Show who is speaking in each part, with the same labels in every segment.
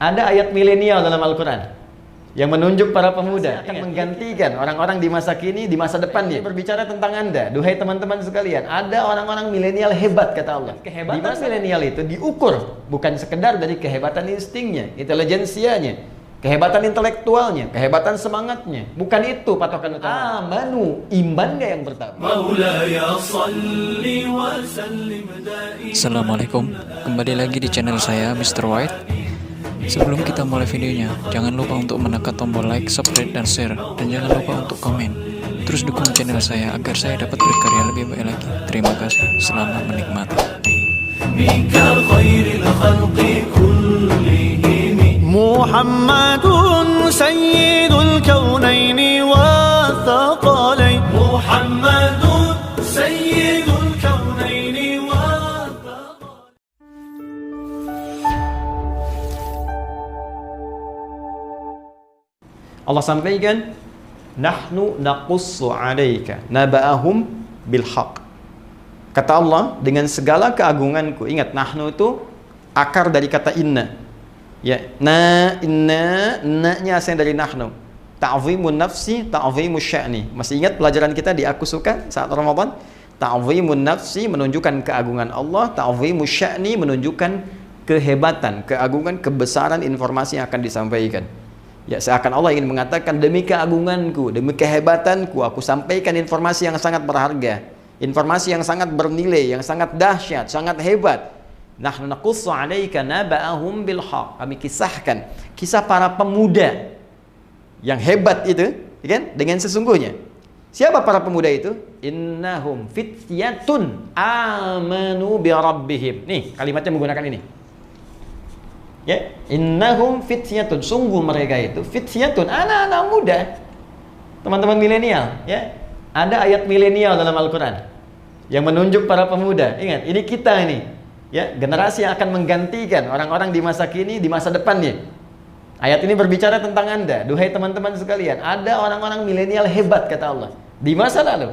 Speaker 1: Ada ayat milenial dalam Al-Quran yang menunjuk para pemuda akan menggantikan orang-orang di masa kini, di masa depan. Dia berbicara tentang Anda, duhai teman-teman sekalian. Ada orang-orang milenial hebat, kata Allah. Kehebatan milenial itu diukur bukan sekedar dari kehebatan instingnya, intelijensianya, kehebatan intelektualnya, kehebatan semangatnya. Bukan itu patokan utama. Amanu, iman gak yang pertama.
Speaker 2: Assalamualaikum, kembali lagi di channel saya Mr. White. Sebelum kita mulai videonya, jangan lupa untuk menekan tombol like, subscribe, dan share. Dan jangan lupa untuk komen. Terus dukung channel saya agar saya dapat berkarya lebih baik lagi. Terima kasih, selamat menikmati.
Speaker 3: Muhammadun sayyidul kaunaini wa thaqalain. Muhammadun sayyidul kaunaini wa thaqalain.
Speaker 1: Allah sampaikan, nahnu naqussu 'alaika naba'ahum bil haqq. Kata Allah, dengan segala keagunganku. Ingat, nahnu itu akar dari kata inna. Ya, inna, na-nya asal dari nahnu. Ta'zimun nafsi, ta'zimus sya'ni. Masih ingat pelajaran kita di Aku Suka saat Ramadan? Ta'zimun nafsi menunjukkan keagungan Allah, ta'zimus sya'ni menunjukkan kehebatan, keagungan, kebesaran informasi yang akan disampaikan. Ya, seakan Allah ingin mengatakan, demi keagunganku, demi kehebatanku, aku sampaikan informasi yang sangat berharga, informasi yang sangat bernilai, yang sangat dahsyat, sangat hebat. Nahnu naqussu 'alaika naba'ahum bil haqq. Kami kisahkan kisah para pemuda yang hebat itu, kan? Dengan sesungguhnya. Siapa para pemuda itu? Innahum fityatun amanu bi rabbihim. Nih, kalimatnya menggunakan ini. Ya, innahum fityatun, sungguh mereka itu fityatun, anak-anak muda, teman-teman milenial. Ya, ada ayat milenial dalam Al-Quran yang menunjuk para pemuda. Ingat, ini kita ini, ya, generasi yang akan menggantikan orang-orang di masa kini, di masa depannya. Ayat ini berbicara tentang Anda, duhai teman-teman sekalian. Ada orang-orang milenial hebat, kata Allah, di masa lalu.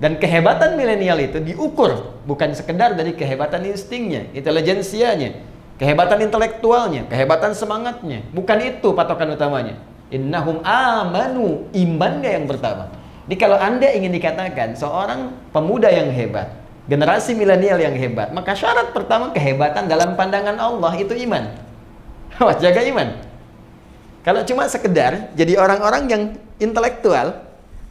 Speaker 1: Dan kehebatan milenial itu diukur bukan sekedar dari kehebatan instingnya, intelijensianya, kehebatan intelektualnya, kehebatan semangatnya. Bukan itu patokan utamanya. Innahum amanu, iman gak yang pertama. Jadi kalau Anda ingin dikatakan seorang pemuda yang hebat, generasi milenial yang hebat, maka syarat pertama kehebatan dalam pandangan Allah itu iman. Awas, jaga iman. Kalau cuma sekedar jadi orang-orang yang intelektual,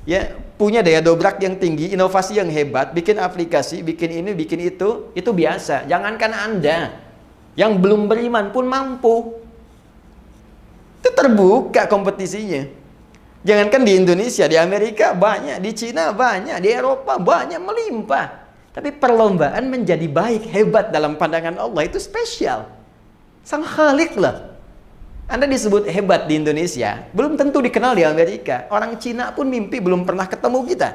Speaker 1: ya, punya daya dobrak yang tinggi, inovasi yang hebat, bikin aplikasi, bikin ini, bikin itu biasa. Jangankan Anda yang belum beriman pun mampu. Itu terbuka kompetisinya. Jangankan di Indonesia, di Amerika banyak, di Cina banyak, di Eropa banyak, melimpah. Tapi perlombaan menjadi baik, hebat dalam pandangan Allah itu spesial. Sang Khalik lah. Anda disebut hebat di Indonesia, belum tentu dikenal di Amerika. Orang Cina pun mimpi belum pernah ketemu kita.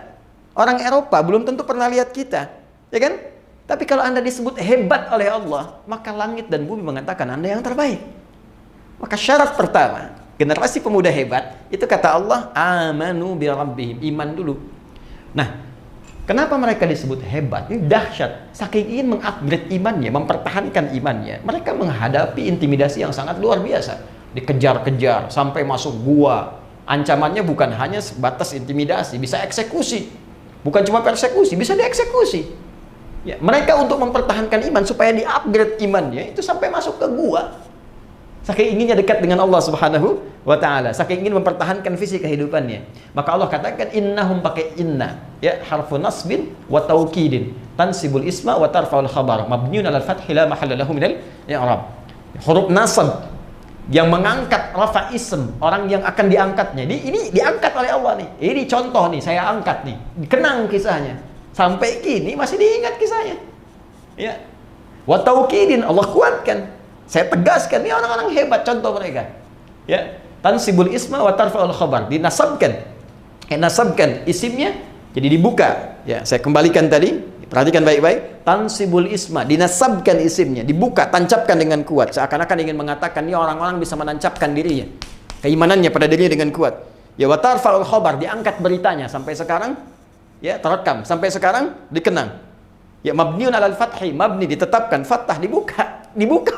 Speaker 1: Orang Eropa belum tentu pernah lihat kita. Ya kan? Tapi kalau Anda disebut hebat oleh Allah, maka langit dan bumi mengatakan Anda yang terbaik. Maka syarat pertama, generasi pemuda hebat, itu kata Allah, amanu bi rabbihim, iman dulu. Nah, kenapa mereka disebut hebat? Ini dahsyat. Saking ingin mengupgrade imannya, mempertahankan imannya, mereka menghadapi intimidasi yang sangat luar biasa. Dikejar-kejar, sampai masuk gua. Ancamannya bukan hanya sebatas intimidasi, bisa eksekusi. Bukan cuma persekusi, bisa dieksekusi. Ya, mereka untuk mempertahankan iman supaya di-upgrade imannya itu sampai masuk ke gua. Saking inginnya dekat dengan Allah Subhanahu wa taala, saking ingin mempertahankan visi kehidupannya. Maka Allah katakan innahum, pakai inna, ya, harfu nasbin wa taukidin, tansibul isma wa tarfa'ul khabar, mabniun 'alal fathi la mahalla lahu minal i'rab. Huruf nasab yang mengangkat rafa ism, orang yang akan diangkatnya. Ini diangkat oleh Allah nih. Ini contoh nih, saya angkat nih. Kenang kisahnya. Sampai kini masih diingat kisahnya. Ya. Wa taukidin, Allah kuatkan. Saya tegaskan, ini orang-orang hebat, contoh mereka. Ya. Tansibul isma wa tarfa'ul khabar, dinasabkan. Nasabkan isimnya jadi dibuka. Ya, saya kembalikan tadi, perhatikan baik-baik. Tansibul isma, dinasabkan isimnya, dibuka, tancapkan dengan kuat. Seakan-akan ingin mengatakan ini orang-orang bisa menancapkan dirinya, keimanannya pada dirinya dengan kuat. Ya, wa tarfa'ul khabar, diangkat beritanya sampai sekarang. Ya, terekam sampai sekarang, dikenang. Ya, mabniun 'alal fathi, mabni ditetapkan, fathah dibuka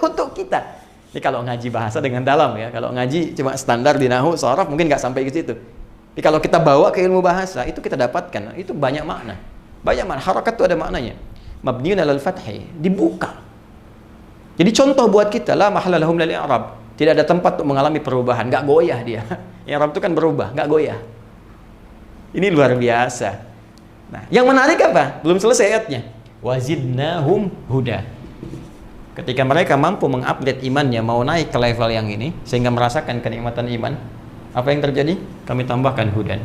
Speaker 1: untuk kita. Ini kalau ngaji bahasa dengan dalam ya. Kalau ngaji cuma standar di nahwu, sorof mungkin nggak sampai ke situ. Tapi kalau kita bawa ke ilmu bahasa, itu kita dapatkan. Itu banyak makna. Banyak makna. Harakat itu ada maknanya. Mabniun alal fathi, dibuka. Jadi contoh buat kita, la mahalla lahum lil i'rab. Tidak ada tempat untuk mengalami perubahan, nggak goyah dia. I'rab itu kan berubah, nggak goyah. Ini luar biasa. Nah, yang menarik apa? Belum selesai ayatnya. Wazidnahum huda. Ketika mereka mampu mengupdate imannya, mau naik ke level yang ini, sehingga merasakan kenikmatan iman, apa yang terjadi? Kami tambahkan hudan.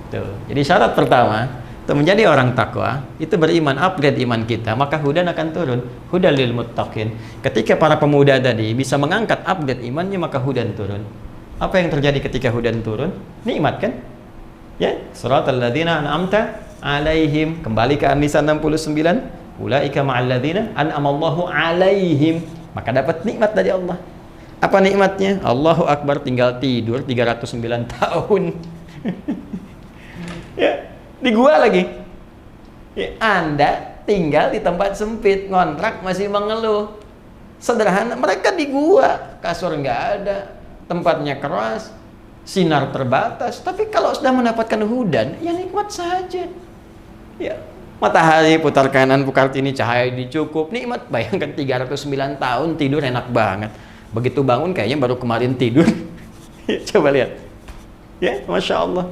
Speaker 1: Tuh. Jadi syarat pertama, untuk menjadi orang takwa, itu beriman, upgrade iman kita, maka hudan akan turun. Hudan lil muttaqin. Ketika para pemuda tadi bisa mengangkat upgrade imannya, maka hudan turun. Apa yang terjadi ketika hudan turun? Nikmat kan? Ya, suratal ladzina an'amta alaihim. Kembali ke An-Nisa 69. Ulaika ma'al ladzina an'amallahu alaihim. Maka dapat nikmat dari Allah. Apa nikmatnya? Allahu Akbar, tinggal tidur 309 tahun. Ya, di gua lagi. Ya, Anda tinggal di tempat sempit, ngontrak masih mengeluh. Sederhana, mereka di gua, kasur nggak ada, tempatnya keras, sinar terbatas. Tapi kalau sudah mendapatkan hudan, ya nikmat saja. Ya, matahari putar kanan, putar kiri, cahaya dicukup, nikmat. Bayangkan 309 tahun tidur enak banget. Begitu bangun kayaknya baru kemarin tidur. Coba lihat. Ya, Masya Allah.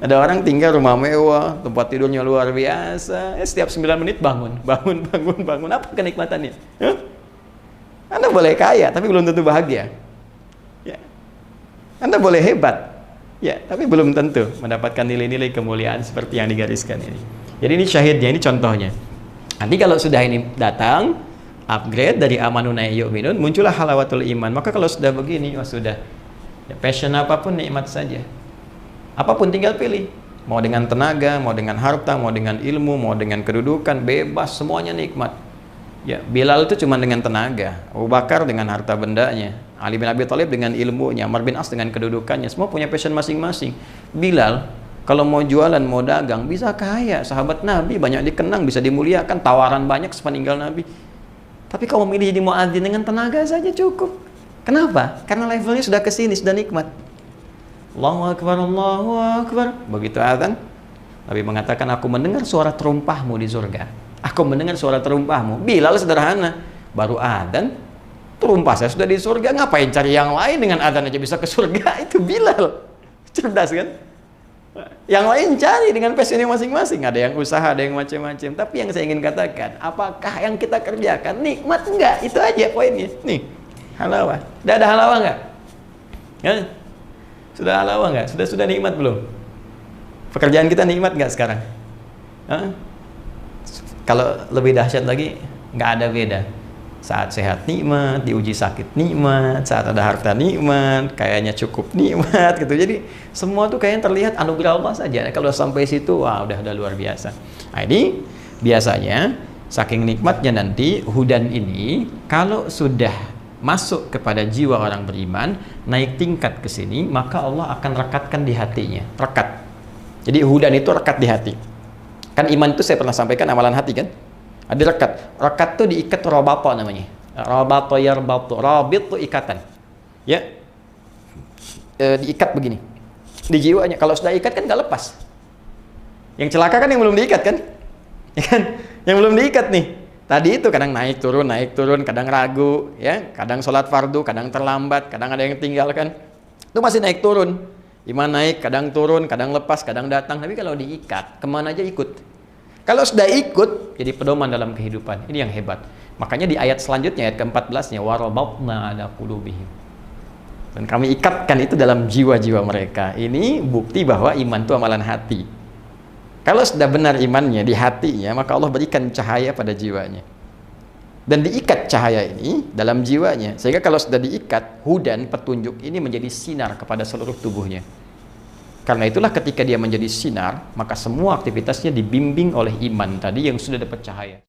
Speaker 1: Ada orang tinggal rumah mewah, tempat tidurnya luar biasa. Setiap 9 menit bangun. Apa kenikmatannya? Anda boleh kaya, tapi belum tentu bahagia. Ya. Anda boleh hebat. Ya, tapi belum tentu mendapatkan nilai-nilai kemuliaan seperti yang digariskan ini. Jadi ini syahidnya, ini contohnya. Nanti kalau sudah ini datang, upgrade dari amanuna yu'minun, muncullah halawatul iman. Maka kalau sudah begini, sudah. Ya, passion apapun nikmat saja. Apapun tinggal pilih. Mau dengan tenaga, mau dengan harta, mau dengan ilmu, mau dengan kedudukan, bebas, semuanya nikmat. Ya, Bilal itu cuma dengan tenaga, Abu Bakar dengan harta bendanya, Ali bin Abi Thalib dengan ilmunya, Amr bin As dengan kedudukannya, semua punya passion masing-masing. Bilal kalau mau jualan, mau dagang, bisa kaya. Sahabat Nabi banyak dikenang, bisa dimuliakan, tawaran banyak sepeninggal Nabi. Tapi kalau memilih jadi muadzin dengan tenaga saja cukup. Kenapa? Karena levelnya sudah kesini, sudah nikmat. Allahu Akbar, Allahu Akbar. Begitu azan, Nabi mengatakan, aku mendengar suara terumpahmu di surga. Aku mendengar suara terumpahmu. Bilal sederhana, baru azan, terumpah saya sudah di surga. Ngapain cari yang lain, dengan azan aja bisa ke surga? Itu Bilal. Cerdas kan? Yang lain cari dengan passionnya masing-masing. Ada yang usaha, ada yang macam-macam. Tapi yang saya ingin katakan, apakah yang kita kerjakan nikmat enggak? Itu aja poinnya. Nih, halawah. Udah ada halawah enggak? Ya? Sudah halawah enggak? Sudah nikmat belum? Pekerjaan kita nikmat enggak sekarang? Hah? Kalau lebih dahsyat lagi, nggak ada beda. Saat sehat nikmat, diuji sakit nikmat, saat ada harta nikmat, kayaknya cukup nikmat gitu. Jadi semua tuh kayaknya terlihat anugerah Allah saja. Kalau sampai situ, wah udah luar biasa. Nah ini biasanya saking nikmatnya nanti hudan ini kalau sudah masuk kepada jiwa orang beriman, naik tingkat ke sini, maka Allah akan rekatkan di hatinya. Rekat. Jadi hudan itu rekat di hati. Kan iman itu saya pernah sampaikan amalan hati kan? Ada rekat. Rekat itu diikat robato namanya. Robato yarbatu. Rabit itu ikatan. Ya. Diikat begini. Di jiwanya. Kalau sudah ikat kan nggak lepas. Yang celaka kan yang belum diikat kan? Ya kan? Yang belum diikat nih. Tadi itu kadang naik turun, kadang ragu, ya, kadang sholat fardu, kadang terlambat, kadang ada yang tinggalkan. Itu masih naik turun. Iman naik, kadang turun, kadang lepas, kadang datang. Tapi kalau diikat, kemana aja ikut. Kalau sudah ikut, jadi pedoman dalam kehidupan. Ini yang hebat. Makanya di ayat selanjutnya, ayat ke-14-nya, warabatna ala qulubihim. Dan kami ikatkan itu dalam jiwa-jiwa mereka. Ini bukti bahwa iman itu amalan hati. Kalau sudah benar imannya di hatinya, maka Allah berikan cahaya pada jiwanya. Dan diikat cahaya ini dalam jiwanya, sehingga kalau sudah diikat, hudan, petunjuk ini menjadi sinar kepada seluruh tubuhnya. Karena itulah ketika dia menjadi sinar, maka semua aktivitasnya dibimbing oleh iman tadi yang sudah dapat cahaya.